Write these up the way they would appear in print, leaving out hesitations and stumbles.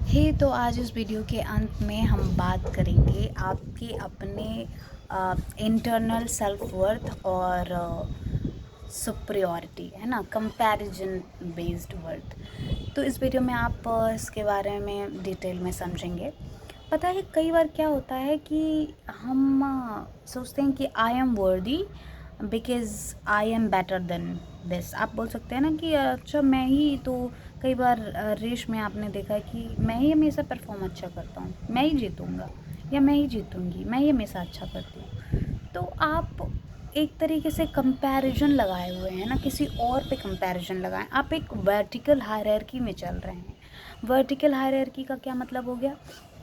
तो आज इस वीडियो के अंत में हम बात करेंगे आपके अपने इंटरनल सेल्फ वर्थ और सुप्रियोरिटी, है ना, कंपैरिजन बेस्ड वर्थ। तो इस वीडियो में आप इसके बारे में डिटेल में समझेंगे। पता है कई बार क्या होता है कि हम सोचते हैं कि आई एम वर्दी because I am better than this. आप बोल सकते हैं ना कि अच्छा मैं ही तो, कई बार रेस में आपने देखा है कि मैं ही हमेशा परफॉर्म अच्छा करता हूँ, मैं ही जीतूँगा या मैं ही जीतूँगी, मैं ही हमेशा अच्छा करती हूँ। तो आप एक तरीके से कंपैरिजन लगाए हुए हैं ना, किसी और पे कंपैरिजन लगाएं। आप एक वर्टिकल हायरार्की में चल रहे हैं। वर्टिकल हायरार्की का क्या मतलब हो गया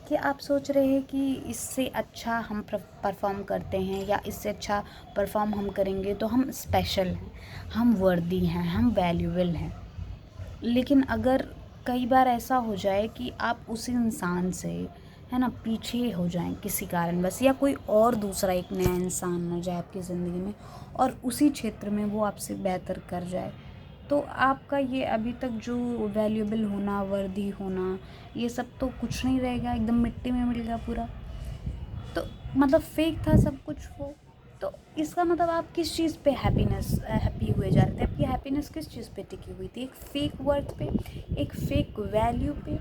कि आप सोच रहे हैं कि इससे अच्छा हम परफॉर्म करते हैं या इससे अच्छा परफॉर्म हम करेंगे तो हम स्पेशल हैं, हम वर्दी हैं, हम वैल्यूबल हैं। लेकिन अगर कई बार ऐसा हो जाए कि आप उस इंसान से, है ना, पीछे हो जाएं किसी कारणवश, या कोई और दूसरा एक नया इंसान आ जाए आपकी ज़िंदगी में और उसी क्षेत्र में वो आपसे बेहतर कर जाए, तो आपका ये अभी तक जो वैल्यूबल होना, वर्दी होना, ये सब तो कुछ नहीं रहेगा, एकदम मिट्टी में मिल गया पूरा। तो मतलब फेक था सब कुछ वो। तो इसका मतलब आप किस चीज़ पे हैप्पी हुए जा रहे थे, आपकी हैप्पीनेस किस चीज़ पे टिकी हुई थी? एक फेक वर्थ पे, एक फेक वैल्यू पे,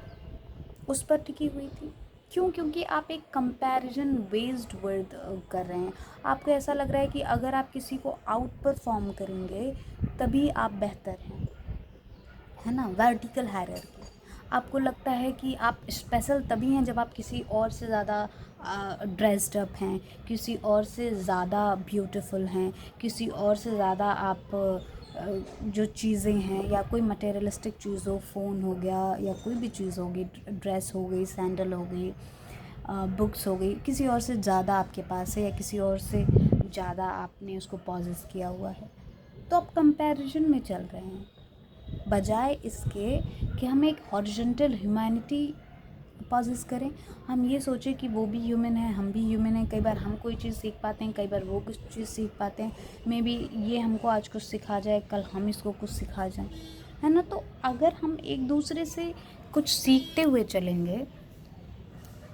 उस पर टिकी हुई थी। क्यों? क्योंकि आप एक कंपैरिजन बेस्ड वर्ड कर रहे हैं। आपको ऐसा लग रहा है कि अगर आप किसी को आउट परफॉर्म करेंगे तभी आप बेहतर हैं, है ना, वर्टिकल हायरार्की। आपको लगता है कि आप स्पेशल तभी हैं जब आप किसी और से ज़्यादा ड्रेस्ड अप हैं, किसी और से ज़्यादा ब्यूटीफुल हैं, किसी और से ज़्यादा आप जो चीज़ें हैं, या कोई मटेरियलिस्टिक चीज़ हो, फ़ोन हो गया या कोई भी चीज़ होगी, ड्रेस हो गई, सैंडल हो गई, बुक्स हो गई, किसी और से ज़्यादा आपके पास है या किसी और से ज़्यादा आपने उसको पॉजेस किया हुआ है, तो आप कंपैरिजन में चल रहे हैं। बजाय इसके कि हम एक हॉरिजॉन्टल ह्यूमैनिटी पॉजेस करें, हम ये सोचें कि वो भी ह्यूमन है, हम भी ह्यूमन हैं। कई बार हम कोई चीज़ सीख पाते हैं, कई बार वो कुछ चीज़ सीख पाते हैं। मे बी ये हमको आज कुछ सिखा जाए, कल हम इसको कुछ सिखा जाएं, है ना। तो अगर हम एक दूसरे से कुछ सीखते हुए चलेंगे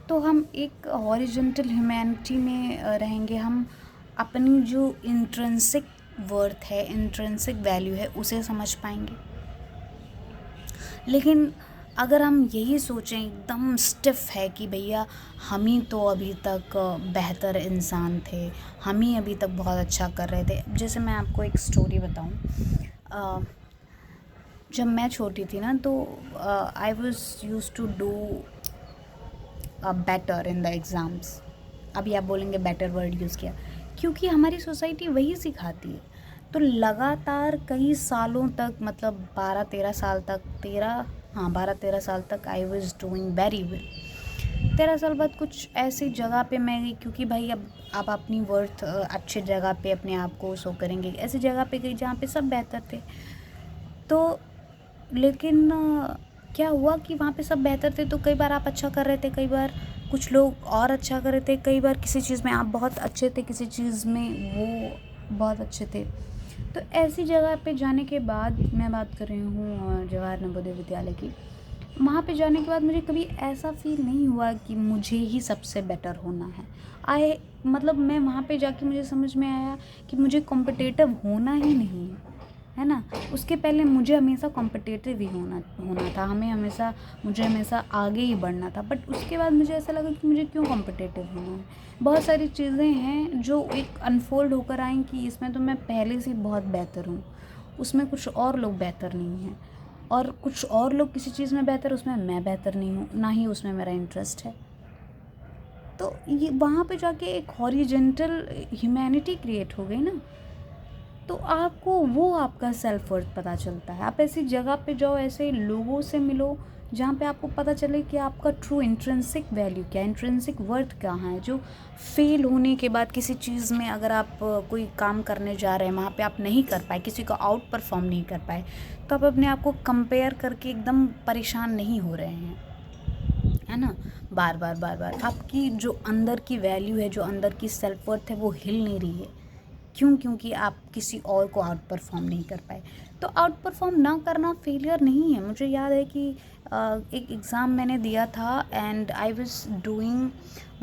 तो हम एक हॉरिजॉन्टल ह्यूमैनिटी में रहेंगे। हम अपनी जो इंट्रिंसिक वर्थ है, इंट्रिंसिक वैल्यू है, उसे समझ पाएंगे। लेकिन अगर हम यही सोचें, एकदम स्टिफ है कि भैया हम ही तो अभी तक बेहतर इंसान थे, हम ही अभी तक बहुत अच्छा कर रहे थे। जैसे मैं आपको एक स्टोरी बताऊं, जब मैं छोटी थी ना तो I was use to do better in the exams. अभी आप बोलेंगे बेटर वर्ड यूज़ किया, क्योंकि हमारी सोसाइटी वही सिखाती है। तो लगातार कई सालों तक, मतलब 12-13 साल तक, 12-13 साल तक I was doing very well. 13 साल बाद कुछ ऐसी जगह पे मैं गई, क्योंकि भाई अब आप अपनी वर्थ अच्छे जगह पे अपने आप को शो करेंगे, ऐसी जगह पे गई जहाँ पे सब बेहतर थे। तो लेकिन क्या हुआ कि वहाँ पे सब बेहतर थे, तो कई बार आप अच्छा कर रहे थे, कई बार कुछ लोग और अच्छा कर रहे थे, कई बार किसी चीज़ में आप बहुत अच्छे थे, किसी चीज़ में वो बहुत अच्छे थे। तो ऐसी जगह पे जाने के बाद, मैं बात कर रही हूँ जवाहर नवोदय विद्यालय की, वहाँ पे जाने के बाद मुझे कभी ऐसा फील नहीं हुआ कि मुझे ही सबसे बेटर होना है। मतलब मैं वहाँ पे जाके मुझे समझ में आया कि मुझे कॉम्पिटिटिव होना ही नहीं है ना। उसके पहले मुझे हमेशा कॉम्पिटिटिव ही होना होना था, मुझे हमेशा आगे ही बढ़ना था। बट उसके बाद मुझे ऐसा लगा कि मुझे क्यों कॉम्पिटिटिव होना है। बहुत सारी चीज़ें हैं जो एक अनफोल्ड होकर आएँ कि इसमें तो मैं पहले से बहुत बेहतर हूँ, उसमें कुछ और लोग बेहतर नहीं हैं, और कुछ और लोग किसी चीज़ में बेहतर, उसमें मैं बेहतर नहीं हूँ, ना ही उसमें मेरा इंटरेस्ट है। तो ये वहाँ पे जाके एक हॉरिजेंटल ह्यूमैनिटी क्रिएट हो गई ना, तो आपको वो आपका सेल्फ वर्थ पता चलता है। आप ऐसी जगह पे जाओ, ऐसे लोगों से मिलो जहाँ पे आपको पता चले कि आपका ट्रू इंट्रिंसिक वैल्यू क्या है, इंट्रिंसिक वर्थ क्या है। जो फेल होने के बाद किसी चीज़ में अगर आप कोई काम करने जा रहे हैं, वहाँ पे आप नहीं कर पाए, किसी को आउट परफॉर्म नहीं कर पाए, तो आप अपने आप को कंपेयर करके एकदम परेशान नहीं हो रहे हैं, है ना। बार बार आपकी जो अंदर की वैल्यू है, जो अंदर की सेल्फ वर्थ है, वो हिल नहीं रही है। क्यों? क्योंकि आप किसी और को आउट परफॉर्म नहीं कर पाए। तो आउट परफॉर्म ना करना फेलियर नहीं है। मुझे याद है कि एक एग्ज़ाम मैंने दिया था एंड आई वाज डूइंग,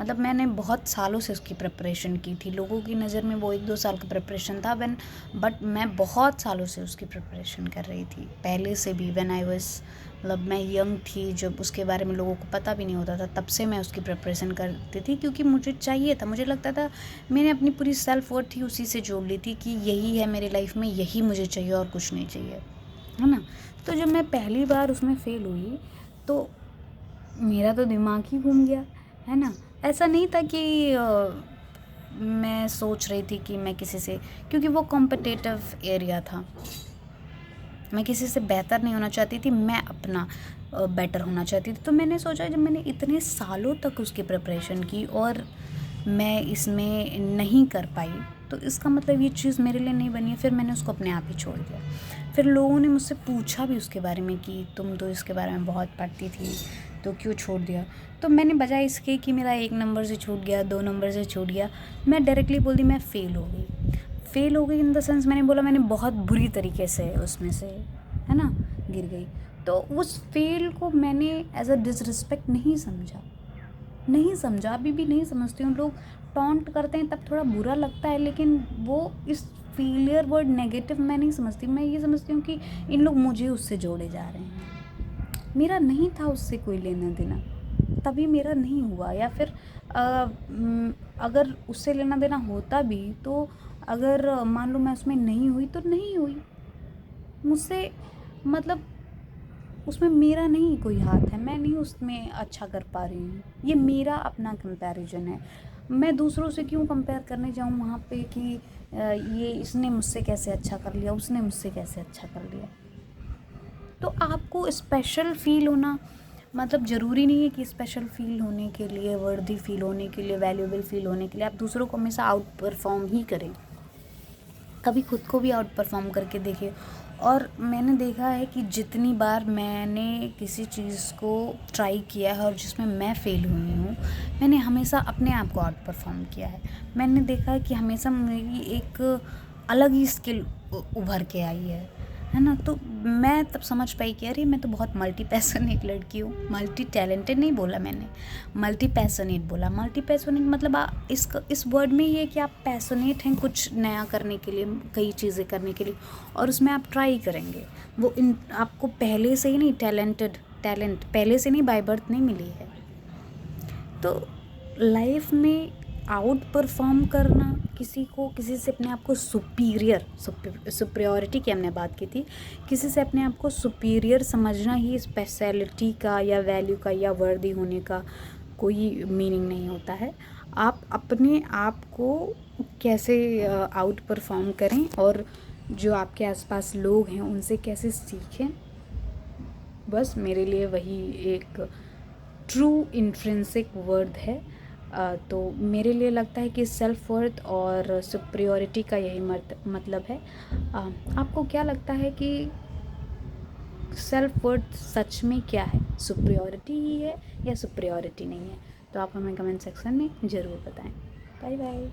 मतलब मैंने बहुत सालों से उसकी प्रिपरेशन की थी। लोगों की नज़र में वो 1-2 साल का प्रिपरेशन था बट मैं बहुत सालों से उसकी प्रिपरेशन कर रही थी, पहले से भी। व्हेन आई वाज, मतलब मैं यंग थी जब उसके बारे में लोगों को पता भी नहीं होता था, तब से मैं उसकी प्रिपरेशन करती थी, क्योंकि मुझे चाहिए था। मुझे लगता था, मैंने अपनी पूरी सेल्फ वर्थ ही उसी से जोड़ ली थी कि यही है मेरी लाइफ में, यही मुझे चाहिए और कुछ नहीं चाहिए, है ना। तो जब मैं पहली बार उसमें फ़ेल हुई तो मेरा तो दिमाग ही घूम गया, है ना। ऐसा नहीं था कि मैं सोच रही थी कि मैं किसी से, क्योंकि वो कॉम्पिटिटिव एरिया था, मैं किसी से बेहतर नहीं होना चाहती थी, मैं अपना बेटर होना चाहती थी। तो मैंने सोचा, जब मैंने इतने सालों तक उसकी प्रिपरेशन की और मैं इसमें नहीं कर पाई, तो इसका मतलब ये चीज़ मेरे लिए नहीं बनी है। फिर मैंने उसको अपने आप ही छोड़ दिया। फिर लोगों ने मुझसे पूछा भी उसके बारे में कि तुम तो इसके बारे में बहुत पढ़ती थी, तो क्यों छोड़ दिया? तो मैंने बजाय इसके कि मेरा 1 नंबर से छूट गया, 2 नंबर से छूट गया, मैं डायरेक्टली बोल दी मैं फ़ेल हो गई। फ़ेल हो गई इन द सेंस, मैंने बोला मैंने बहुत बुरी तरीके से उसमें से, है ना, गिर गई। तो उस फ़ेल को मैंने एज़ अ डिसरिस्पेक्ट नहीं समझा, अभी भी नहीं समझती हूँ। लोग टॉन्ट करते हैं तब थोड़ा बुरा लगता है, लेकिन वो इस फेलियर वर्ड नेगेटिव मैं नहीं समझती। मैं ये समझती हूँ कि इन लोग मुझे उससे जोड़े जा रहे हैं। मेरा नहीं था उससे कोई लेना देना, तभी मेरा नहीं हुआ। या फिर अगर उससे लेना देना होता भी, तो अगर मान लो मैं उसमें नहीं हुई तो नहीं हुई, मुझसे, मतलब उसमें मेरा नहीं कोई हाथ है, मैं नहीं उसमें अच्छा कर पा रही हूँ। ये मेरा अपना कंपैरिजन है। मैं दूसरों से क्यों कंपेयर करने जाऊँ वहाँ पे कि ये इसने मुझसे कैसे अच्छा कर लिया, उसने मुझसे कैसे अच्छा कर लिया। तो आपको स्पेशल फ़ील होना, मतलब ज़रूरी नहीं है कि स्पेशल फ़ील होने के लिए, वर्दी फ़ील होने के लिए, वैल्यूएबल फ़ील होने के लिए आप दूसरों को हमेशा आउट परफॉर्म ही करें। कभी खुद को भी आउट परफॉर्म करके देखिए। और मैंने देखा है कि जितनी बार मैंने किसी चीज़ को ट्राई किया है और जिसमें मैं फ़ेल हुई हूँ, मैंने हमेशा अपने आप को आउट परफॉर्म किया है। मैंने देखा है कि हमेशा मेरी एक अलग ही स्किल उभर के आई है ना। तो मैं तब समझ पाई कि अरे मैं तो बहुत मल्टी पैशनेट लड़की हूँ। मल्टी टैलेंटेड नहीं बोला मैंने, मल्टी पैशनेट बोला। मल्टी पैशनेट मतलब इस वर्ड में ये है कि आप पैशनेट हैं कुछ नया करने के लिए, कई चीज़ें करने के लिए, और उसमें आप ट्राई करेंगे। वो आपको पहले से ही नहीं, टैलेंट पहले से नहीं, बाय बर्थ नहीं मिली है। तो लाइफ में आउट परफॉर्म करना, किसी से अपने आप को सुपीरियरिटी की हमने बात की थी, किसी से अपने आप को सुपीरियर समझना ही स्पेशलिटी का या वैल्यू का या वर्दी होने का कोई मीनिंग नहीं होता है। आप अपने आप को कैसे आउट परफॉर्म करें और जो आपके आसपास लोग हैं उनसे कैसे सीखें, बस मेरे लिए वही एक ट्रू इंट्रिंसिक वर्ड है। तो मेरे लिए लगता है कि सेल्फ वर्थ और सुपीरियरिटी का यही मतलब है। आपको क्या लगता है कि सेल्फ वर्थ सच में क्या है? सुपीरियरिटी ही है या सुपीरियरिटी नहीं है? तो आप हमें कमेंट सेक्शन में ज़रूर बताएं। Bye bye.